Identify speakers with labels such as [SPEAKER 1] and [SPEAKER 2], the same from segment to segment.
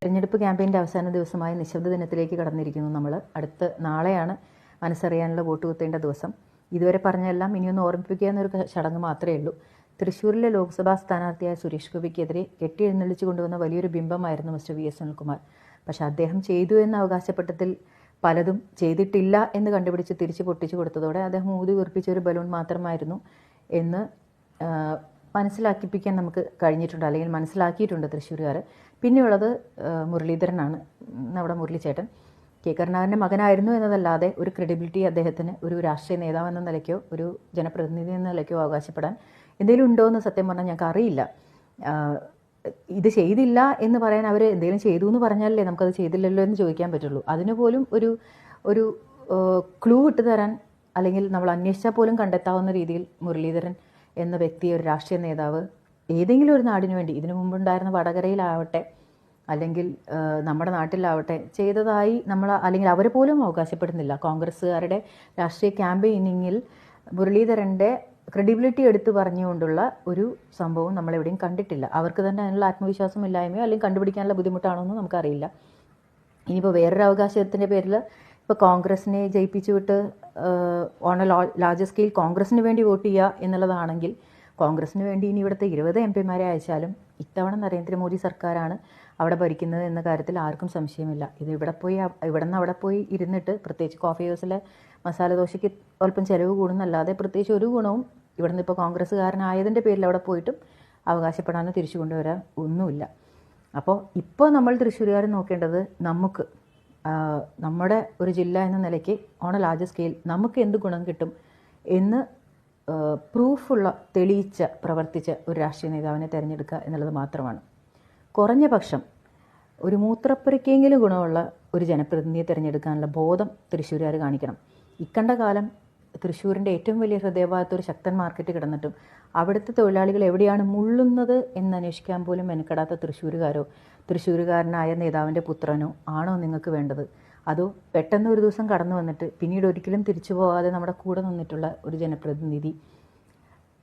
[SPEAKER 1] തെരഞ്ഞെടുപ്പ് ക്യാമ്പയിൻ്റെ അവസാന ദിവസമായ നിശബ്ദ ദിനത്തിലേക്ക് കടന്നിരിക്കുന്നു നമ്മൾ. നാളെയാണ് മനസ്സറിയാനുള്ള വോട്ട് കുത്തേണ്ട ദിവസം. ഇതുവരെ പറഞ്ഞെല്ലാം ഇനിയൊന്ന് ഓർമ്മിപ്പിക്കുക എന്നൊരു ചടങ്ങ് മാത്രമേ ഉള്ളൂ. തൃശ്ശൂരിലെ ലോക്സഭാ സ്ഥാനാർത്ഥിയായ സുരേഷ് ഗോപിക്കെതിരെ കെട്ടിയെഴുന്നള്ളിച്ചു കൊണ്ടുവന്ന വലിയൊരു ബിംബമായിരുന്നു മിസ്റ്റർ വി എസ് സുനിൽകുമാർ. പക്ഷേ അദ്ദേഹം ചെയ്തു എന്ന അവകാശപ്പെട്ടതിൽ പലതും ചെയ്തിട്ടില്ല എന്ന് കണ്ടുപിടിച്ച് തിരിച്ച് പൊട്ടിച്ചു കൊടുത്തതോടെ അദ്ദേഹം ഊതി വീർപ്പിച്ച ഒരു ബലൂൺ മാത്രമായിരുന്നു എന്ന് മനസ്സിലാക്കിപ്പിക്കാൻ നമുക്ക് കഴിഞ്ഞിട്ടുണ്ട്, അല്ലെങ്കിൽ മനസ്സിലാക്കിയിട്ടുണ്ട് തൃശ്ശൂരുകാർ. പിന്നെയുള്ളത് മുരളീധരനാണ്, നമ്മുടെ മുരളിച്ചേട്ടൻ. കെ കരുണാകരൻ്റെ മകനായിരുന്നു എന്നതല്ലാതെ ഒരു ക്രെഡിബിലിറ്റി അദ്ദേഹത്തിന് ഒരു രാഷ്ട്രീയ നേതാവ് എന്ന നിലയ്ക്കോ ഒരു ജനപ്രതിനിധി എന്ന നിലയ്ക്കോ അവകാശപ്പെടാൻ എന്തെങ്കിലും ഉണ്ടോ എന്ന് സത്യം പറഞ്ഞാൽ ഞങ്ങൾക്ക് അറിയില്ല. ഇത് ചെയ്തില്ല എന്ന് പറയാൻ അവർ എന്തെങ്കിലും ചെയ്തു എന്ന് പറഞ്ഞാലല്ലേ നമുക്കത് ചെയ്തില്ലല്ലോ എന്ന് ചോദിക്കാൻ പറ്റുള്ളൂ. അതിന് പോലും ഒരു ക്ലൂ ഇട്ട് തരാൻ, അല്ലെങ്കിൽ നമ്മൾ അന്വേഷിച്ചാൽ പോലും കണ്ടെത്താവുന്ന രീതിയിൽ മുരളീധരൻ എന്ന വ്യക്തി, ഒരു രാഷ്ട്രീയ നേതാവ്, ഏതെങ്കിലും ഒരു നാടിനു വേണ്ടി ഇതിനു മുമ്പുണ്ടായിരുന്ന വടകരയിലാവട്ടെ അല്ലെങ്കിൽ നമ്മുടെ നാട്ടിലാവട്ടെ ചെയ്തതായി അല്ലെങ്കിൽ അവർ പോലും അവകാശപ്പെടുന്നില്ല. കോൺഗ്രസ്സുകാരുടെ രാഷ്ട്രീയ ക്യാമ്പയിനിങ്ങിൽ മുരളീധരൻ്റെ ക്രെഡിബിലിറ്റി എടുത്തു പറഞ്ഞുകൊണ്ടുള്ള ഒരു സംഭവം നമ്മളെവിടെയും കണ്ടിട്ടില്ല. അവർക്ക് തന്നെ അതിനുള്ള ആത്മവിശ്വാസം ഇല്ലായ്മയോ അല്ലെങ്കിൽ കണ്ടുപിടിക്കാനുള്ള ബുദ്ധിമുട്ടാണോ എന്ന് നമുക്കറിയില്ല. ഇനിയിപ്പോൾ വേറൊരു അവകാശത്തിൻ്റെ പേരിൽ ഇപ്പോൾ കോൺഗ്രസിനെ ജയിപ്പിച്ചു വിട്ട് ഓൺ എ ലാർജ് സ്കെയിൽ കോൺഗ്രസിന് വേണ്ടി വോട്ട് ചെയ്യുക എന്നുള്ളതാണെങ്കിൽ, കോൺഗ്രസിന് വേണ്ടി ഇനി ഇവിടുത്തെ 20 MP അയച്ചാലും ഇത്തവണ നരേന്ദ്രമോദി സർക്കാരാണ് അവിടെ ഭരിക്കുന്നത് എന്ന കാര്യത്തിൽ ആർക്കും സംശയമില്ല. ഇത് ഇവിടെ നിന്ന് അവിടെ പോയി ഇരുന്നിട്ട്, പ്രത്യേകിച്ച് കോഫി ഹൗസിലെ മസാല ദോശയ്ക്ക് അല്പം ചിലവ് കൂടുന്നല്ലാതെ പ്രത്യേകിച്ച് ഒരു ഗുണവും ഇവിടെ നിന്ന് ഇപ്പോൾ കോൺഗ്രസ്സുകാരനായതിൻ്റെ പേരിൽ അവിടെ പോയിട്ടും അവകാശപ്പെടാനോ തിരിച്ചു കൊണ്ടുവരാൻ ഒന്നുമില്ല. ഇപ്പോൾ നമ്മൾ തൃശ്ശൂരുകാർ നോക്കേണ്ടത് നമ്മുടെ ഒരു ജില്ല എന്ന നിലയ്ക്ക് ഓൺ എ ലാർജ് സ്കെയിൽ നമുക്ക് എന്ത് ഗുണം കിട്ടും എന്ന് പ്രൂഫുള്ള, പ്രവർത്തിച്ച ഒരു രാഷ്ട്രീയ നേതാവിനെ തിരഞ്ഞെടുക്കുക എന്നുള്ളത് മാത്രമാണ്. കുറഞ്ഞ പക്ഷം ഒരു മൂത്രപ്പുരയ്ക്കെങ്കിലും ഗുണമുള്ള ഒരു ജനപ്രതിനിധിയെ തിരഞ്ഞെടുക്കാനുള്ള ബോധം തൃശ്ശൂരുകാർ കാണിക്കണം. ഇക്കണ്ട കാലം തൃശ്ശൂരിൻ്റെ ഏറ്റവും വലിയ ഹൃദയഭാഗത്ത് ഒരു ശക്തൻ മാർക്കറ്റ് കിടന്നിട്ടും അവിടുത്തെ തൊഴിലാളികൾ എവിടെയാണ് മുള്ളുന്നത് എന്ന് അന്വേഷിക്കാൻ പോലും മെനക്കെടാത്ത തൃശ്ശൂരുകാരനായ നേതാവിൻ്റെ പുത്രനോ ആണോ നിങ്ങൾക്ക് വേണ്ടത്? അതോ പെട്ടെന്ന് ഒരു ദിവസം കടന്നു വന്നിട്ട് പിന്നീട് ഒരിക്കലും തിരിച്ചു പോകാതെ നമ്മുടെ കൂടെ നിന്നിട്ടുള്ള ഒരു ജനപ്രതിനിധി,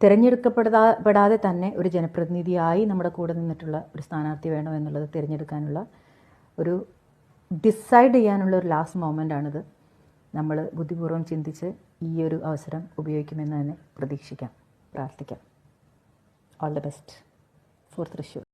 [SPEAKER 1] തിരഞ്ഞെടുക്കപ്പെടാതെ തന്നെ ഒരു ജനപ്രതിനിധിയായി നമ്മുടെ കൂടെ നിന്നിട്ടുള്ള ഒരു സ്ഥാനാർത്ഥി വേണോ എന്നുള്ളത് തിരഞ്ഞെടുക്കാനുള്ള ഡിസൈഡ് ചെയ്യാനുള്ള ഒരു ലാസ്റ്റ് മൊമെൻ്റാണിത്. നമ്മൾ ബുദ്ധിപൂർവ്വം ചിന്തിച്ച് ഈ ഒരു അവസരം ഉപയോഗിക്കുമെന്ന് തന്നെ പ്രതീക്ഷിക്കാം, പ്രാർത്ഥിക്കാം. All the best for Thrissur.